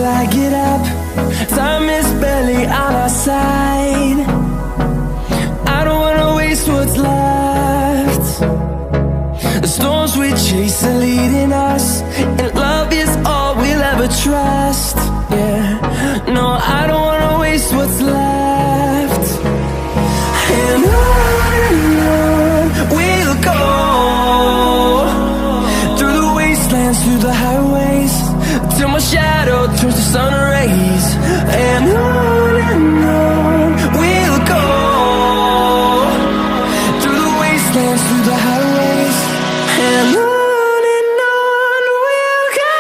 till I get up. Time is barely on our side. I don't wanna waste what's left. The storms we chase are leading us, and love is all we'll ever trust. Yeah, no, I don't wanna waste what's left. And on we'll go, through the wastelands, through the highways, till my shadow turns to sun rays. And on we'll go, through the wastelands, through the highways, and on we'll go.